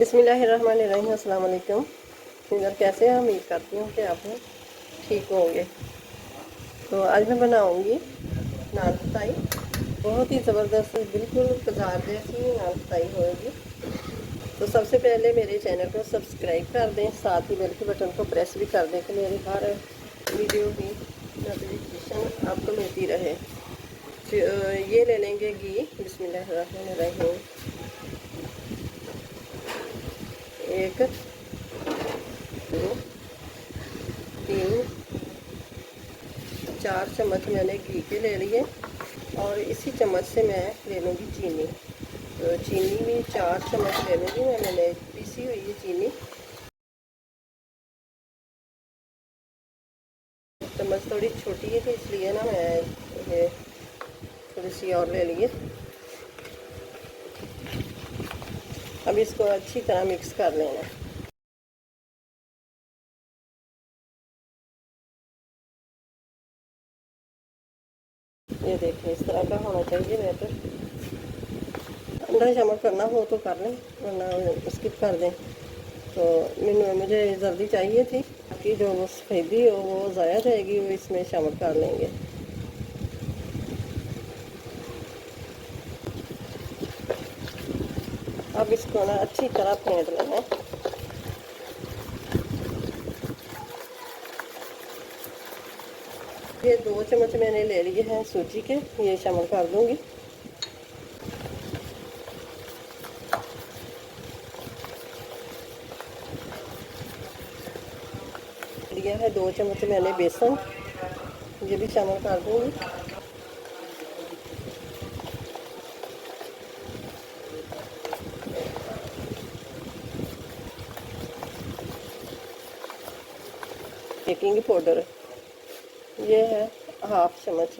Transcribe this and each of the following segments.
बिस्मिल्लाहिर्रहमानिर्रहीम। अस्सलाम वालेकुम। इधर कैसे हैं? उम्मीद करती हूँ कि आप ठीक होंगे। तो आज मैं बनाऊँगी नान खटाई। बहुत ही ज़बरदस्त, बिल्कुल बाजार जैसी नान खटाई होगी। तो सबसे पहले मेरे चैनल को सब्सक्राइब कर दें, साथ ही बेल के बटन को प्रेस भी कर दें कि मेरी हर वीडियो की नोटिफिकेशन आपको मिलती रहे। ये ले लेंगे घी। बिस्मिल्लाहिर्रहमानिर्रहीम। एक, दो, तीन, 4 चम्मच मैंने घी के ले लिए और इसी चम्मच से मैं ले लूँगी चीनी। तो चीनी भी 4 चम्मच ले लूँगी मैं। मैंने पीसी हुई है चीनी। चम्मच थोड़ी छोटी है तो इसलिए ना मैं ये थोड़ी सी और ले लिए। अब इसको अच्छी तरह मिक्स कर लेना। ये देखें, इस तरह का होना चाहिए बैटर। अंदर शामिल करना हो तो कर लें, वरना स्किप कर दें। तो मुझे जल्दी चाहिए थी कि जो वो सफ़ेदी हो वो ज़ाया जाएगी, वो इसमें शामिल कर लेंगे। अब इसको ना अच्छी तरह फेंट लेना है। ये 2 चम्मच मैंने ले लिए हैं सूजी के, ये शामिल कर दूंगी। लिया है 2 चम्मच मैंने बेसन, ये भी शामिल कर दूंगी। बेकिंग पाउडर ये है 1/2 चम्मच।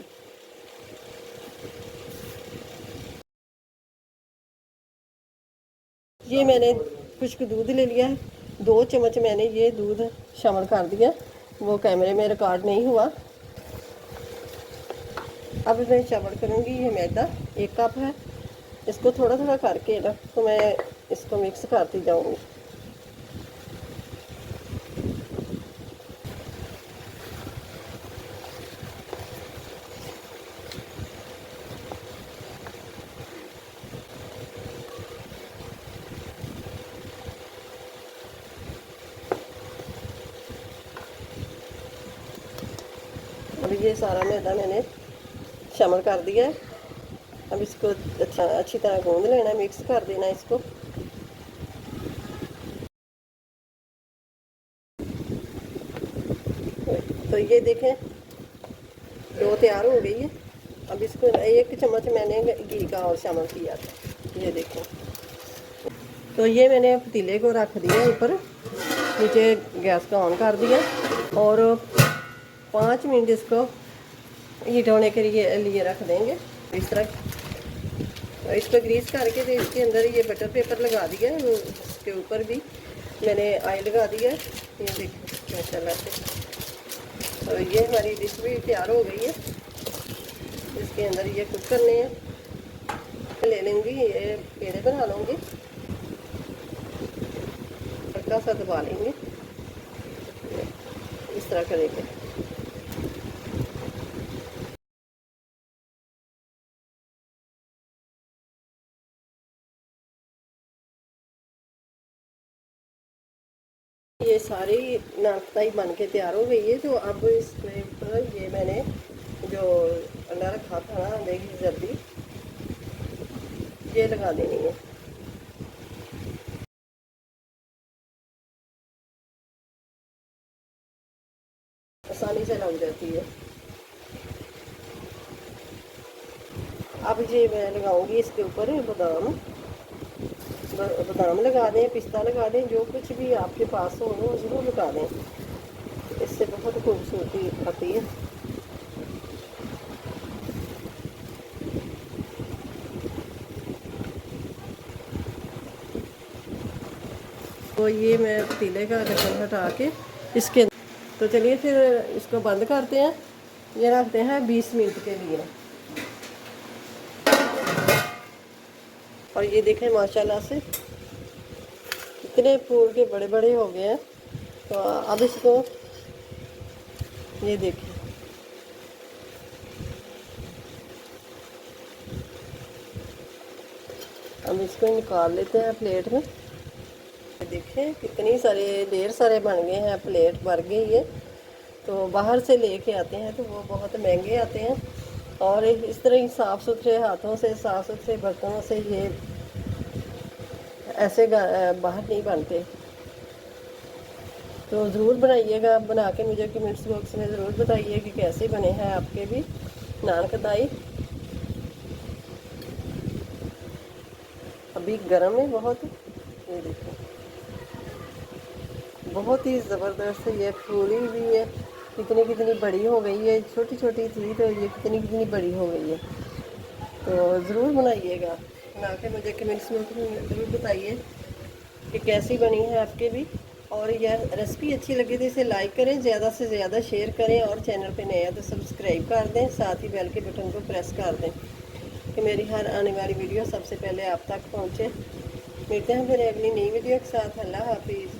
ये मैंने खुश्क दूध ले लिया है, 2 चम्मच मैंने ये दूध शामिल कर दिया। वो कैमरे में रिकॉर्ड नहीं हुआ। अब मैं शामिल करूँगी ये मैदा, 1 कप है। इसको थोड़ा थोड़ा करके ना तो मैं इसको मिक्स करती जाऊँगी। अब ये सारा मैदा मैंने शामिल कर दिया है। अब इसको अच्छी तरह गूंद लेना, मिक्स कर देना इसको। तो ये देखें, डो तैयार हो गई है। अब इसको 1 चम्मच मैंने घी का और शामिल किया था, ये देखें। तो ये मैंने पतीले को रख दिया ऊपर, नीचे गैस का ऑन कर दिया और 5 मिनट इसको हीट होने के लिए रख देंगे इस तरह। तो इसको ग्रीस करके तो इसके अंदर ये बटर पेपर लगा दिया है, उसके ऊपर भी मैंने ऑयल लगा दिया है। ये देखो माशाल्लाह से। तो ये हमारी डिश भी तैयार हो गई है। इसके अंदर ये कुक करने हैं। ले लेंगी, ये पेड़े बना लूँगी, हल्का सा दबा लेंगे, इस तरह करेंगे। ये सारी नान खटाई बन के तैयार हो गई है। तो अब इसके ऊपर ये मैंने जो अंडा रखा था ना, अंडे की जर्दी, ये लगा देनी है। आसानी से लग जाती है। अब ये मैं लगाऊंगी इसके ऊपर बादाम लगा दें, पिस्ता लगा दें, जो कुछ भी आपके पास हो वो ज़रूर लगा दें, इससे बहुत खूबसूरती आती है। तो ये मैं पतीले का ढक्कन हटा के इसके, तो चलिए फिर इसको बंद करते हैं। ये रखते हैं 20 मिनट के लिए। और ये देखें माशाल्लाह से कितने फूल के बड़े बड़े हो गए हैं। तो अब इसको ये देखिए, अब इसको निकाल लेते हैं प्लेट में। देखें कितनी सारे ढेर सारे बन गए हैं, प्लेट भर गई है। तो बाहर से लेके आते हैं तो वो बहुत महंगे आते हैं, और इस तरह ही साफ़ सुथरे हाथों से, साफ़ सुथरे बर्तनों से ये ऐसे बाहर नहीं बनते। तो ज़रूर बनाइएगा, बना के मुझे कमेंट्स बॉक्स में ज़रूर बताइए कि कैसे बने हैं आपके भी नान कताई। अभी गर्म है बहुत, ये देखो बहुत ही ज़बरदस्त ये फूली हुई है। कितनी कितनी बड़ी हो गई है, छोटी छोटी थी तो ये कितनी कितनी बड़ी हो गई है। तो ज़रूर बनाइएगा, बना के मुझे कमेंट्स में ज़रूर बताइए कि कैसी बनी है आपके भी। और यह रेसिपी अच्छी लगी तो इसे लाइक करें, ज़्यादा से ज़्यादा शेयर करें, और चैनल पे नए हैं तो सब्सक्राइब कर दें, साथ ही बेल के बटन को प्रेस कर दें कि मेरी हर आने वाली वीडियो सबसे पहले आप तक पहुँचे। मिलते हैं फिर अगली नई वीडियो के साथ। अल्लाह हाफिज़।